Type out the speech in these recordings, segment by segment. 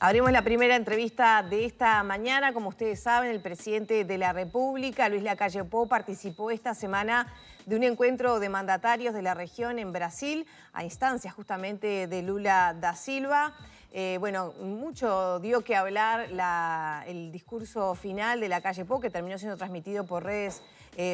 Abrimos la primera entrevista de esta mañana. Como ustedes saben, el presidente de la República, Luis Lacalle Pou, participó esta semana de un encuentro de mandatarios de la región en Brasil, a instancias justamente de Lula da Silva. Bueno, mucho dio que hablar el discurso final de Lacalle Pou, que terminó siendo transmitido por redes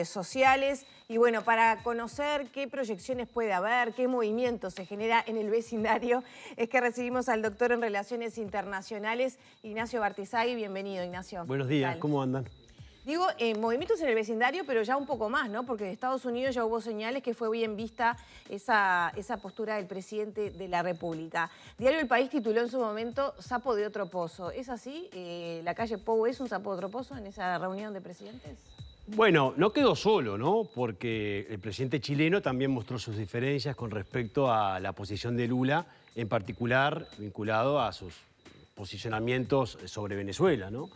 sociales. Y bueno, para conocer qué proyecciones puede haber, qué movimiento se genera en el vecindario, es que recibimos al doctor en Relaciones Internacionales, Ignacio Bartizagui. Bienvenido, Ignacio. Buenos días, ¿cómo andan? Digo, movimientos en el vecindario, pero ya un poco más, ¿no? Porque de Estados Unidos ya hubo señales que fue bien vista esa postura del presidente de la República. Diario El País tituló en su momento "Sapo de otro pozo". ¿Es así? ¿Lacalle Pou es un sapo de otro pozo en esa reunión de presidentes? Bueno, no quedó solo, ¿no? Porque el presidente chileno también mostró sus diferencias con respecto a la posición de Lula, en particular vinculado a sus posicionamientos sobre Venezuela, ¿no?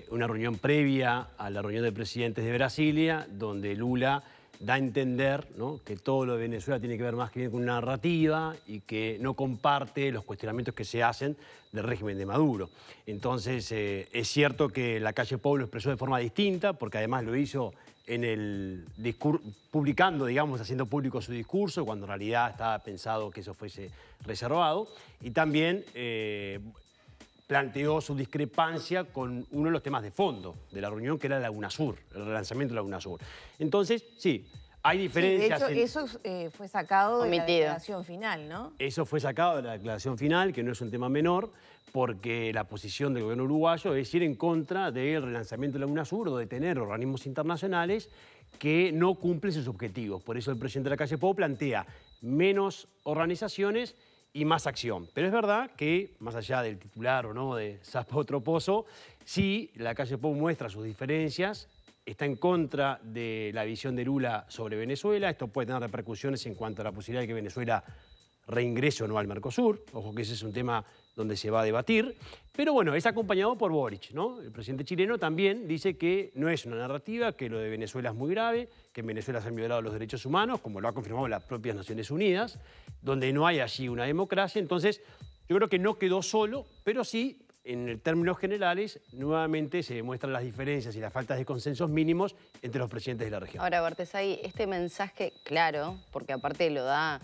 Una reunión previa a la reunión de presidentes de Brasilia, donde Lula da a entender, ¿no?, que todo lo de Venezuela tiene que ver más que bien con una narrativa y que no comparte los cuestionamientos que se hacen del régimen de Maduro. Entonces, es cierto que Lacalle Pou lo expresó de forma distinta, porque además lo hizo en el discurso, publicando, digamos, haciendo público su discurso, cuando en realidad estaba pensado que eso fuese reservado. Y también planteó su discrepancia con uno de los temas de fondo de la reunión, que era la UNASUR, el relanzamiento de la UNASUR. Entonces, sí, hay diferencias. Sí, de hecho, eso fue sacado de la declaración final, ¿no? Eso fue sacado de la declaración final, que no es un tema menor, porque la posición del gobierno uruguayo es ir en contra del relanzamiento de la UNASUR o de tener organismos internacionales que no cumplen sus objetivos. Por eso el presidente Lacalle Pou plantea menos organizaciones y más acción. Pero es verdad que, más allá del titular o no de sapo otro pozo, sí, Lacalle Pou muestra sus diferencias, está en contra de la visión de Lula sobre Venezuela. Esto puede tener repercusiones en cuanto a la posibilidad de que Venezuela reingrese o no al Mercosur. Ojo que ese es un tema donde se va a debatir. Pero bueno, es acompañado por Boric, ¿no? El presidente chileno también dice que no es una narrativa, que lo de Venezuela es muy grave, que en Venezuela se han violado los derechos humanos, como lo ha confirmado las propias Naciones Unidas, donde no hay allí una democracia. Entonces, yo creo que no quedó solo, pero sí, en términos generales, nuevamente se demuestran las diferencias y las faltas de consensos mínimos entre los presidentes de la región. Ahora, Bartizagui, este mensaje claro, porque aparte lo da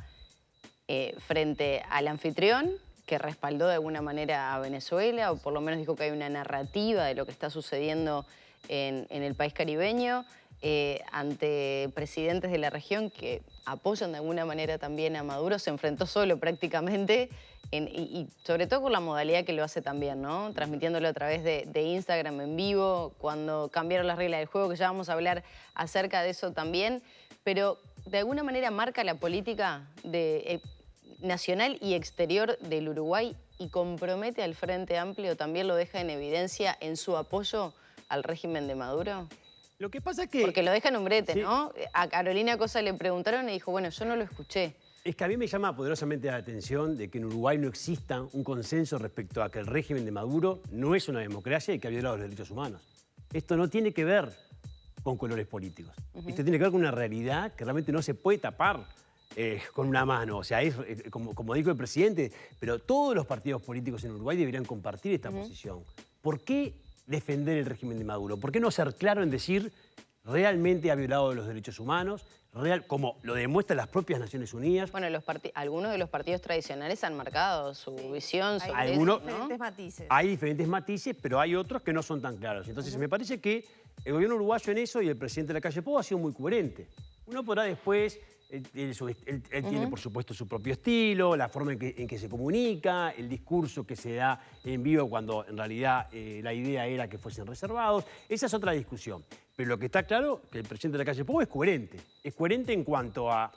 frente al anfitrión, que respaldó de alguna manera a Venezuela, o por lo menos dijo que hay una narrativa de lo que está sucediendo en el país caribeño, ante presidentes de la región que apoyan de alguna manera también a Maduro. Se enfrentó solo prácticamente, y sobre todo con la modalidad que lo hace también, ¿no? Transmitiéndolo a través de Instagram en vivo, cuando cambiaron las reglas del juego, que ya vamos a hablar acerca de eso también, pero de alguna manera marca la política nacional y exterior del Uruguay y compromete al Frente Amplio, también lo deja en evidencia en su apoyo al régimen de Maduro. Lo que pasa es que... Porque lo deja en un brete, sí, ¿no? A Carolina Cosa le preguntaron y dijo, bueno, yo no lo escuché. Es que a mí me llama poderosamente la atención de que en Uruguay no exista un consenso respecto a que el régimen de Maduro no es una democracia y que ha violado los derechos humanos. Esto no tiene que ver con colores políticos. Esto tiene que ver con una realidad que realmente no se puede tapar con una mano. O sea, es como dijo el presidente, pero todos los partidos políticos en Uruguay deberían compartir esta posición. ¿Por qué defender el régimen de Maduro? ¿Por qué no ser claro en decir realmente ha violado los derechos humanos, como lo demuestran las propias Naciones Unidas? Bueno, algunos de los partidos tradicionales han marcado su visión sobre hay eso, ¿no? diferentes matices. Hay diferentes matices, pero hay otros que no son tan claros. Entonces, me parece que el gobierno uruguayo en eso y el presidente Lacalle Pou ha sido muy coherente. Uno podrá después... Él tiene, por supuesto, su propio estilo, la forma en que se comunica, el discurso que se da en vivo cuando en realidad la idea era que fuesen reservados. Esa es otra discusión. Pero lo que está claro es que el presidente Lacalle Pou es coherente. Es coherente en cuanto a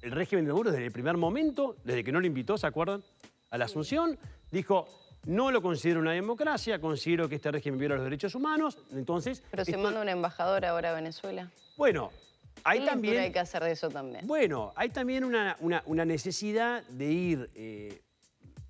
el régimen de Maduro desde el primer momento, desde que no lo invitó, ¿se acuerdan?, a la Asunción. Dijo, no lo considero una democracia, considero que este régimen viola los derechos humanos. Entonces... Pero se manda un embajador ahora a Venezuela. Bueno... ¿Qué lectura hay que hacer de eso también? Bueno, hay también una necesidad de ir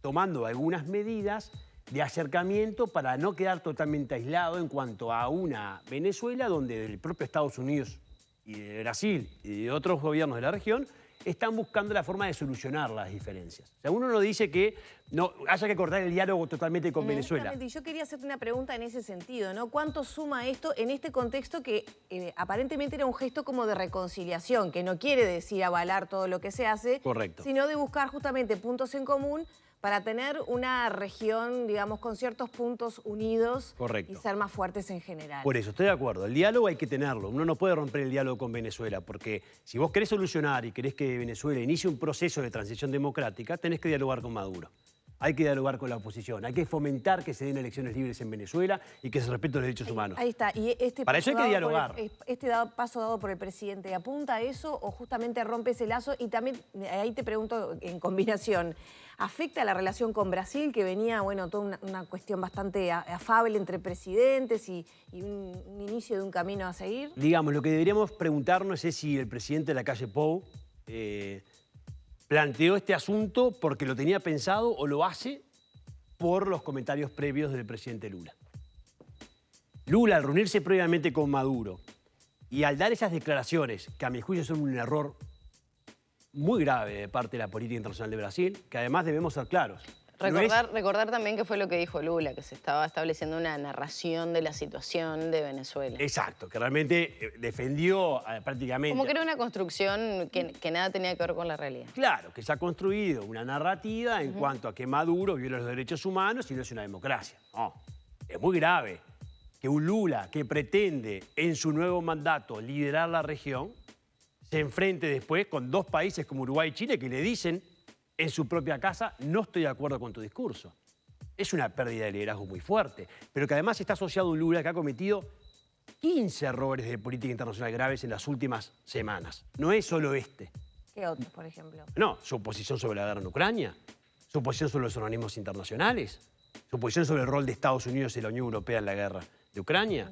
tomando algunas medidas de acercamiento para no quedar totalmente aislado en cuanto a una Venezuela donde el propio Estados Unidos y de Brasil y de otros gobiernos de la región están buscando la forma de solucionar las diferencias. O sea, uno no dice que no haya que cortar el diálogo totalmente con Venezuela. Justamente, y yo quería hacerte una pregunta en ese sentido, ¿no? ¿Cuánto suma esto en este contexto que aparentemente era un gesto como de reconciliación, que no quiere decir avalar todo lo que se hace, Correcto. sino de buscar justamente puntos en común para tener una región, digamos, con ciertos puntos unidos. Correcto. Y ser más fuertes en general? Por eso, estoy de acuerdo. El diálogo hay que tenerlo. Uno no puede romper el diálogo con Venezuela, porque si vos querés solucionar y querés que Venezuela inicie un proceso de transición democrática, tenés que dialogar con Maduro. Hay que dialogar con la oposición, hay que fomentar que se den elecciones libres en Venezuela y que se respeten los derechos humanos. Ahí está. Y Para eso hay que dialogar. Paso dado por el presidente, ¿apunta a eso o justamente rompe ese lazo? Y también, ahí te pregunto en combinación, ¿afecta la relación con Brasil, que venía, bueno, toda una cuestión bastante afable entre presidentes y un inicio de un camino a seguir? Digamos, lo que deberíamos preguntarnos es si el presidente de la calle Pou planteó este asunto porque lo tenía pensado o lo hace por los comentarios previos del presidente Lula. Lula, al reunirse previamente con Maduro y al dar esas declaraciones, que a mi juicio son un error muy grave de parte de la política internacional de Brasil, que además debemos ser claros. Recordar también que fue lo que dijo Lula, que se estaba estableciendo una narración de la situación de Venezuela. Exacto, que realmente defendió prácticamente... Como que era una construcción que nada tenía que ver con la realidad. Claro, que se ha construido una narrativa en cuanto a que Maduro viola los derechos humanos y no es una democracia. No, es muy grave que un Lula que pretende en su nuevo mandato liderar la región se enfrente después con dos países como Uruguay y Chile que le dicen en su propia casa, no estoy de acuerdo con tu discurso. Es una pérdida de liderazgo muy fuerte, pero que además está asociado a un Lula que ha cometido 15 errores de política internacional graves en las últimas semanas. No es solo este. ¿Qué otros, por ejemplo? No, su posición sobre la guerra en Ucrania, su posición sobre los organismos internacionales, su posición sobre el rol de Estados Unidos y la Unión Europea en la guerra de Ucrania.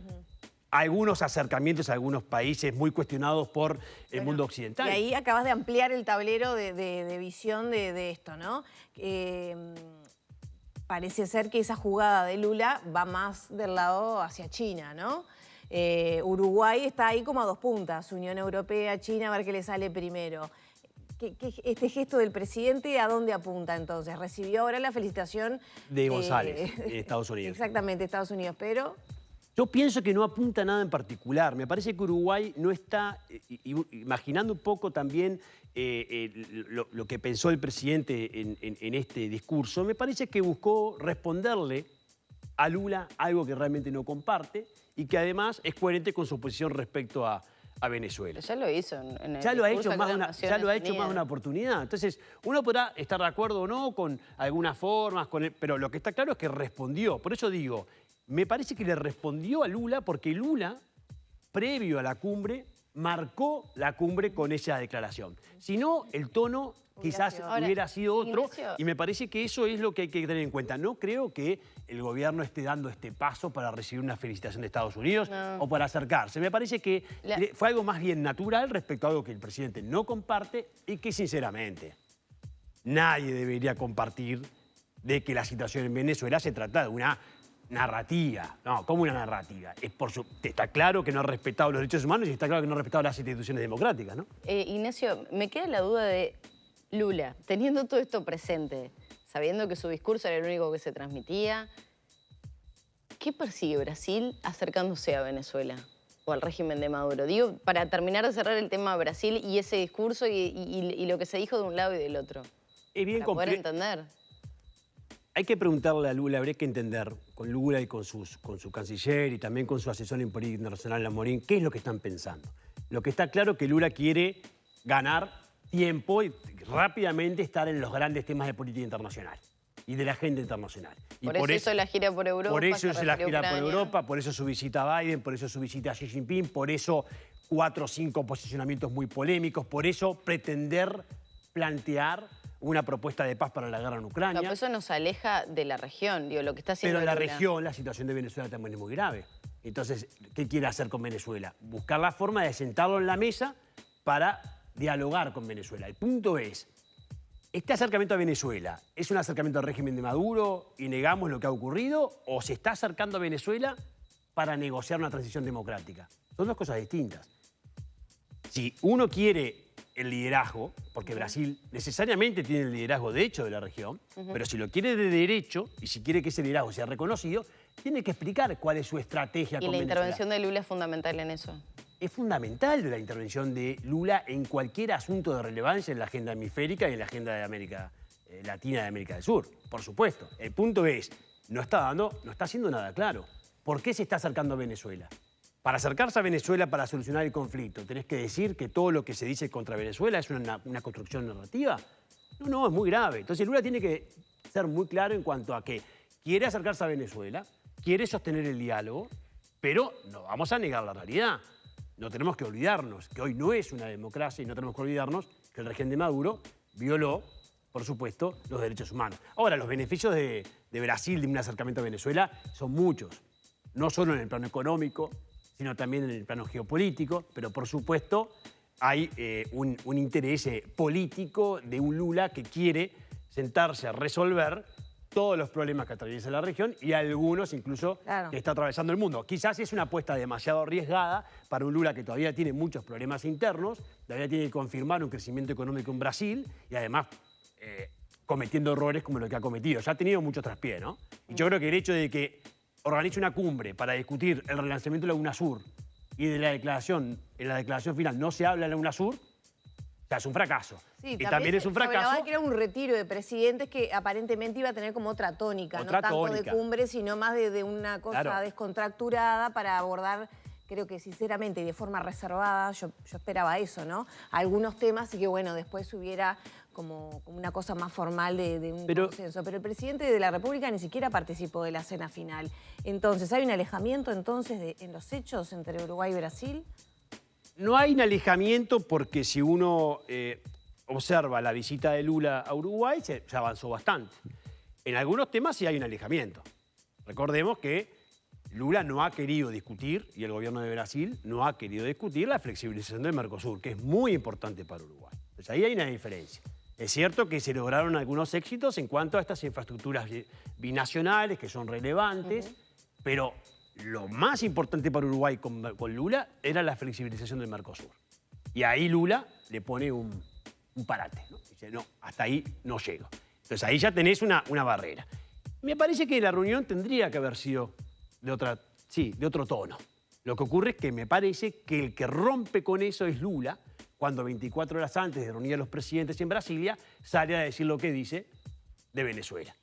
Algunos acercamientos a algunos países muy cuestionados por el mundo occidental. Y ahí acabas de ampliar el tablero de visión de esto, ¿no? Parece ser que esa jugada de Lula va más del lado hacia China, ¿no? Uruguay está ahí como a dos puntas, Unión Europea, China, a ver qué le sale primero. Este gesto del presidente, ¿a dónde apunta entonces? Recibió ahora la felicitación de González, de Estados Unidos. Exactamente, Estados Unidos, pero... Yo pienso que no apunta a nada en particular. Me parece que Uruguay no está, imaginando un poco también lo que pensó el presidente en este discurso, me parece que buscó responderle a Lula algo que realmente no comparte y que además es coherente con su posición respecto a Venezuela. Ya lo hizo en el ya lo ha discurso hecho más Unidas. de una oportunidad. Entonces, uno podrá estar de acuerdo o no con algunas formas, pero lo que está claro es que respondió. Por eso digo, me parece que le respondió a Lula porque Lula, previo a la cumbre, marcó la cumbre con esa declaración. Si no, el tono quizás hubiera sido otro. Ignacio, y me parece que eso es lo que hay que tener en cuenta. No creo que el gobierno esté dando este paso para recibir una felicitación de Estados Unidos o para acercarse. Me parece que fue algo más bien natural respecto a algo que el presidente no comparte y que, sinceramente, nadie debería compartir de que la situación en Venezuela se trata de una narrativa. No, ¿cómo una narrativa? Está claro que no ha respetado los derechos humanos y está claro que no ha respetado las instituciones democráticas, ¿no? Ignacio, me queda la duda de Lula, teniendo todo esto presente, sabiendo que su discurso era el único que se transmitía, ¿qué persigue Brasil acercándose a Venezuela o al régimen de Maduro? Digo, para terminar de cerrar el tema Brasil y ese discurso y lo que se dijo de un lado y del otro. Es bien para poder entender. Hay que preguntarle a Lula, habría que entender con Lula y con su canciller y también con su asesor en política internacional, Amorín, qué es lo que están pensando. Lo que está claro es que Lula quiere ganar tiempo y rápidamente estar en los grandes temas de política internacional y de la agenda internacional. Por eso la gira por Europa. Por eso es la gira por Europa, por eso su visita a Biden, por eso su visita a Xi Jinping, por eso 4 o 5 posicionamientos muy polémicos, por eso pretender plantear una propuesta de paz para la guerra en Ucrania. Pero eso nos aleja de la región, digo, lo que está haciendo. Pero en la región la situación de Venezuela también es muy grave. Entonces, ¿qué quiere hacer con Venezuela? Buscar la forma de sentarlo en la mesa para dialogar con Venezuela. El punto es, ¿este acercamiento a Venezuela es un acercamiento al régimen de Maduro y negamos lo que ha ocurrido o se está acercando a Venezuela para negociar una transición democrática? Son dos cosas distintas. Si uno quiere el liderazgo, porque Brasil necesariamente tiene el liderazgo de hecho de la región, pero si lo quiere de derecho y si quiere que ese liderazgo sea reconocido, tiene que explicar cuál es su estrategia ¿Y con la Venezuela. intervención de Lula es fundamental en eso? Es fundamental la intervención de Lula en cualquier asunto de relevancia en la agenda hemisférica y en la agenda de América Latina y de América del Sur, por supuesto. El punto es, no está haciendo nada claro. ¿Por qué se está acercando a Venezuela? Para acercarse a Venezuela para solucionar el conflicto, ¿tenés que decir que todo lo que se dice contra Venezuela es una construcción narrativa? No, es muy grave. Entonces Lula tiene que ser muy claro en cuanto a que quiere acercarse a Venezuela, quiere sostener el diálogo, pero no vamos a negar la realidad. No tenemos que olvidarnos que hoy no es una democracia y no tenemos que olvidarnos que el régimen de Maduro violó, por supuesto, los derechos humanos. Ahora, los beneficios de Brasil de un acercamiento a Venezuela son muchos. No solo en el plano económico, sino también en el plano geopolítico, pero por supuesto hay un interés político de un Lula que quiere sentarse a resolver todos los problemas que atraviesa la región y algunos incluso que está atravesando el mundo. Quizás es una apuesta demasiado arriesgada para un Lula que todavía tiene muchos problemas internos, todavía tiene que confirmar un crecimiento económico en Brasil y además cometiendo errores como lo que ha cometido. Ya ha tenido mucho traspié, ¿no? Y yo creo que el hecho de que organice una cumbre para discutir el relanzamiento de la UNASUR y de la declaración, en la declaración final no se habla de la UNASUR, o sea, es un fracaso. Sí, y también es un fracaso. Que era un retiro de presidentes que aparentemente iba a tener como otra tónica, no tanto de cumbre, sino más de una cosa descontracturada para abordar, creo que sinceramente y de forma reservada, yo esperaba eso, ¿no? Algunos temas y que bueno, después hubiera como una cosa más formal de un consenso. Pero el presidente de la República ni siquiera participó de la cena final. Entonces, ¿hay un alejamiento entonces en los hechos entre Uruguay y Brasil? No hay un alejamiento porque si uno observa la visita de Lula a Uruguay, se avanzó bastante. En algunos temas sí hay un alejamiento. Recordemos que Lula no ha querido discutir, y el gobierno de Brasil no ha querido discutir la flexibilización del Mercosur, que es muy importante para Uruguay. Entonces ahí hay una diferencia. Es cierto que se lograron algunos éxitos en cuanto a estas infraestructuras binacionales que son relevantes, pero lo más importante para Uruguay con Lula era la flexibilización del Mercosur. Y ahí Lula le pone un parate, ¿no? Dice, no, hasta ahí no llego. Entonces ahí ya tenés una barrera. Me parece que la reunión tendría que haber sido de otro tono. Lo que ocurre es que me parece que el que rompe con eso es Lula, cuando 24 horas antes de reunir a los presidentes en Brasilia, sale a decir lo que dice de Venezuela.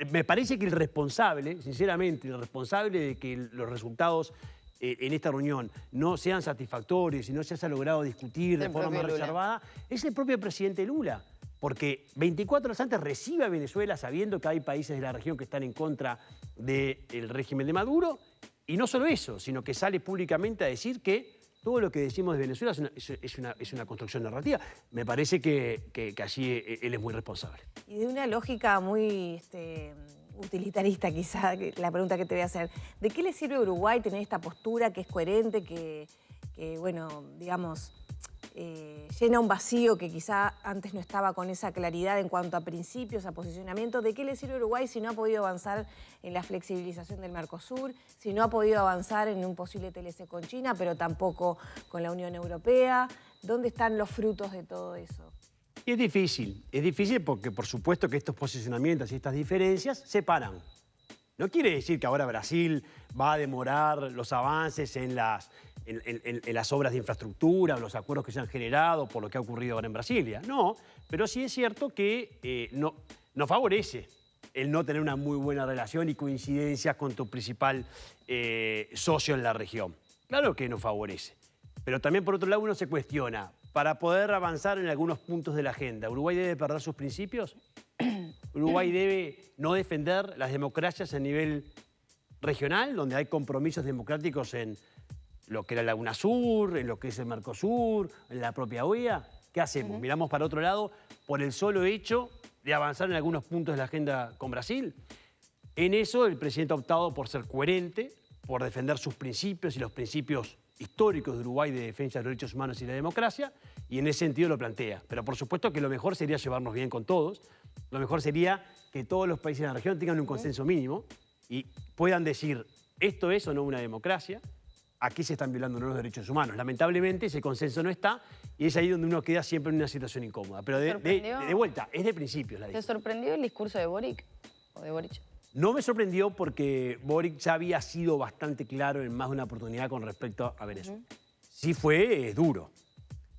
Me parece que el responsable, sinceramente, el responsable de que los resultados en esta reunión no sean satisfactorios y no se haya logrado discutir de forma reservada, es el propio presidente Lula. Porque 24 horas antes recibe a Venezuela sabiendo que hay países de la región que están en contra del régimen de Maduro. Y no solo eso, sino que sale públicamente a decir que todo lo que decimos de Venezuela es una construcción narrativa. Me parece que allí él es muy responsable. Y de una lógica muy utilitarista quizá, la pregunta que te voy a hacer. ¿De qué le sirve a Uruguay tener esta postura que es coherente, que bueno, digamos, llena un vacío que quizá antes no estaba con esa claridad en cuanto a principios, a posicionamiento? ¿De qué le sirve a Uruguay si no ha podido avanzar en la flexibilización del Mercosur, si no ha podido avanzar en un posible TLC con China, pero tampoco con la Unión Europea? ¿Dónde están los frutos de todo eso? Y es difícil porque por supuesto que estos posicionamientos y estas diferencias separan. No quiere decir que ahora Brasil va a demorar los avances en las obras de infraestructura o los acuerdos que se han generado por lo que ha ocurrido ahora en Brasilia. No, pero sí es cierto que no favorece el no tener una muy buena relación y coincidencias con tu principal socio en la región. Claro que no favorece. Pero también por otro lado uno se cuestiona, para poder avanzar en algunos puntos de la agenda, ¿Uruguay debe perder sus principios? ¿Uruguay debe no defender las democracias a nivel regional, donde hay compromisos democráticos en lo que era la UNASUR, en lo que es el Mercosur, en la propia OEA? ¿Qué hacemos? ¿Miramos para otro lado por el solo hecho de avanzar en algunos puntos de la agenda con Brasil? En eso el presidente ha optado por ser coherente, por defender sus principios y los principios históricos de Uruguay de defensa de los derechos humanos y la democracia, y en ese sentido lo plantea. Pero por supuesto que lo mejor sería llevarnos bien con todos, lo mejor sería que todos los países de la región tengan un consenso mínimo y puedan decir, esto es o no una democracia, aquí se están violando los derechos humanos. Lamentablemente ese consenso no está y es ahí donde uno queda siempre en una situación incómoda. Pero de vuelta, es de principios la ¿Te discusión. sorprendió el discurso de Boric? ¿O de Boric? No me sorprendió porque Boric ya había sido bastante claro en más de una oportunidad con respecto a Venezuela. Sí fue duro.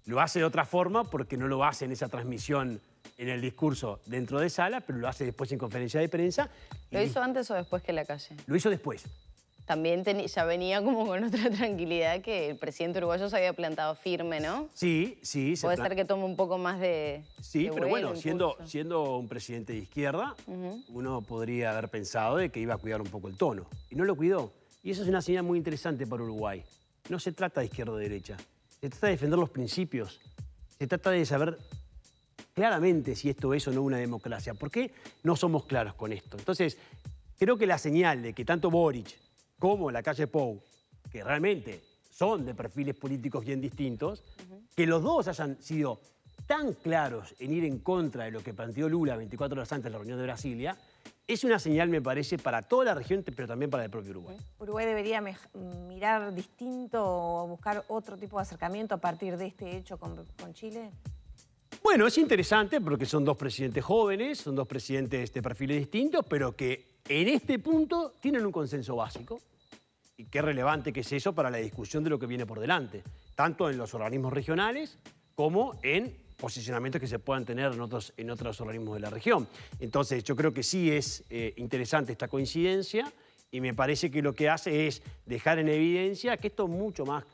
Lo hace de otra forma porque no lo hace en esa transmisión en el discurso dentro de sala, pero lo hace después en conferencia de prensa. ¿Lo hizo antes o después que Lacalle? Lo hizo después. También ya venía como con otra tranquilidad que el presidente uruguayo se había plantado firme, ¿no? Sí. Puede ser que tome un poco más de Sí, de pero vuelo, bueno, impulso. siendo un presidente de izquierda, uno podría haber pensado de que iba a cuidar un poco el tono. Y no lo cuidó. Y eso es una señal muy interesante para Uruguay. No se trata de izquierda o derecha. Se trata de defender los principios. Se trata de saber claramente si esto es o no una democracia. ¿Por qué no somos claros con esto? Entonces, creo que la señal de que tanto Boric como Lacalle Pou, que realmente son de perfiles políticos bien distintos, que los dos hayan sido tan claros en ir en contra de lo que planteó Lula 24 horas antes de la reunión de Brasilia, es una señal, me parece, para toda la región, pero también para el propio Uruguay. ¿Uruguay debería mirar distinto o buscar otro tipo de acercamiento a partir de este hecho con Chile? Bueno, es interesante porque son dos presidentes jóvenes, son dos presidentes de perfiles distintos, pero que en este punto tienen un consenso básico. Y qué relevante que es eso para la discusión de lo que viene por delante, tanto en los organismos regionales como en posicionamientos que se puedan tener en otros organismos de la región. Entonces, yo creo que sí es interesante esta coincidencia y me parece que lo que hace es dejar en evidencia que esto es mucho más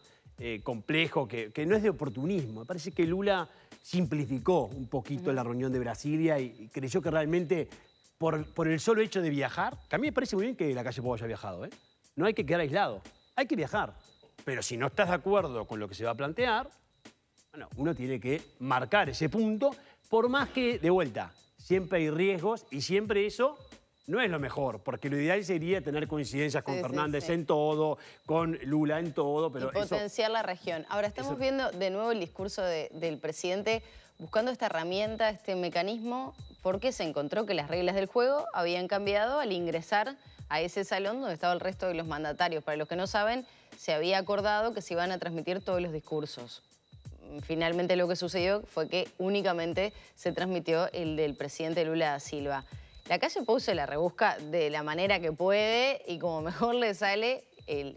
complejo, que no es de oportunismo. Me parece que Lula simplificó un poquito la reunión de Brasilia y creyó que realmente por el solo hecho de viajar, que a mí me parece muy bien que Lacalle Pou haya viajado, ¿eh? No hay que quedar aislado, hay que viajar. Pero si no estás de acuerdo con lo que se va a plantear, bueno, uno tiene que marcar ese punto, por más que, de vuelta, siempre hay riesgos y siempre eso no es lo mejor, porque lo ideal sería tener coincidencias con Fernández en todo, con Lula en todo, pero y potenciar la región. Ahora, estamos viendo de nuevo el discurso del presidente buscando esta herramienta, este mecanismo, porque se encontró que las reglas del juego habían cambiado al ingresar a ese salón donde estaba el resto de los mandatarios. Para los que no saben, se había acordado que se iban a transmitir todos los discursos. Finalmente lo que sucedió fue que únicamente se transmitió el del presidente Lula da Silva. Lacalle Pou se la rebusca de la manera que puede y como mejor le sale,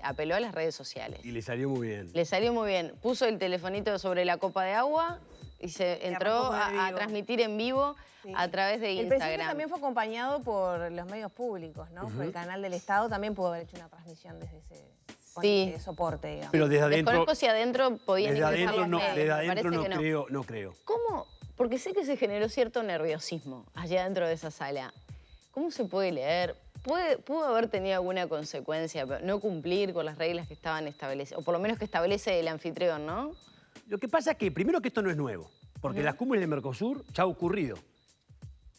apeló a las redes sociales. Y le salió muy bien. Le salió muy bien. Puso el telefonito sobre la copa de agua y se entró a transmitir en vivo a través de Instagram. El presidente también fue acompañado por los medios públicos, ¿no? Por el canal del Estado también pudo haber hecho una transmisión desde ese soporte, digamos. Pero desde adentro... Desconozco si adentro podían ingresar los medios. Desde adentro no creo. ¿Cómo? Porque sé que se generó cierto nerviosismo allá dentro de esa sala. ¿Cómo se puede leer? ¿Pudo haber tenido alguna consecuencia no cumplir con las reglas que estaban establecidas? O por lo menos que establece el anfitrión, ¿no? Lo que pasa es que, primero, que esto no es nuevo, porque las cumbres del Mercosur ya ha ocurrido.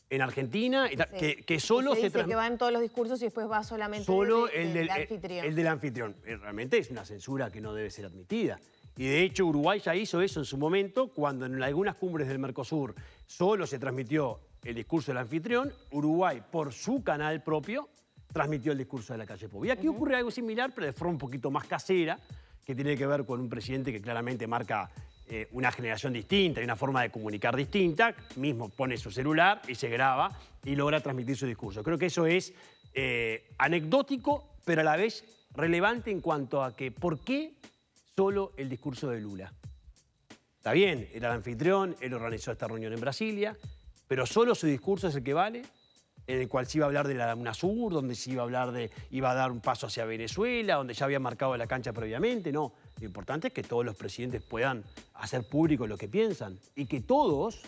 En Argentina, que solo se dice que van todos los discursos y después va solamente el del anfitrión. El del anfitrión. Realmente es una censura que no debe ser admitida. Y de hecho Uruguay ya hizo eso en su momento, cuando en algunas cumbres del Mercosur solo se transmitió el discurso del anfitrión, Uruguay, por su canal propio, transmitió el discurso de Lacalle Pou. Y aquí ocurre algo similar, pero de forma un poquito más casera, que tiene que ver con un presidente que claramente marca una generación distinta y una forma de comunicar distinta, mismo pone su celular y se graba y logra transmitir su discurso. Creo que eso es anecdótico, pero a la vez relevante en cuanto a que ¿por qué solo el discurso de Lula? Está bien, era el anfitrión, él organizó esta reunión en Brasilia, pero solo su discurso es el que vale, en el cual se iba a hablar de la UNASUR, donde se iba a dar un paso hacia Venezuela, donde ya había marcado la cancha previamente. No, lo importante es que todos los presidentes puedan hacer público lo que piensan y que todos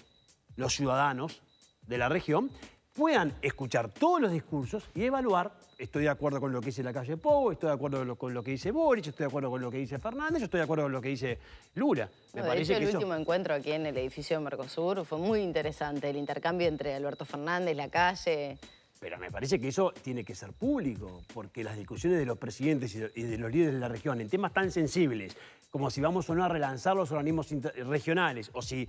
los ciudadanos de la región puedan escuchar todos los discursos y evaluar, estoy de acuerdo con lo que dice Lacalle Pou, estoy de acuerdo con lo que dice Boric, estoy de acuerdo con lo que dice Fernández, estoy de acuerdo con lo que dice Lula. De hecho, el último encuentro aquí en el edificio de Mercosur fue muy interesante, el intercambio entre Alberto Fernández, Lacalle. Pero me parece que eso tiene que ser público, porque las discusiones de los presidentes y de los líderes de la región en temas tan sensibles como si vamos o no a relanzar los organismos regionales o si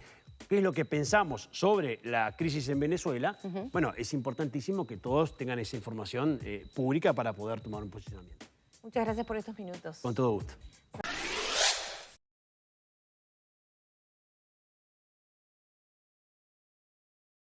qué es lo que pensamos sobre la crisis en Venezuela, bueno, es importantísimo que todos tengan esa información pública para poder tomar un posicionamiento. Muchas gracias por estos minutos. Con todo gusto.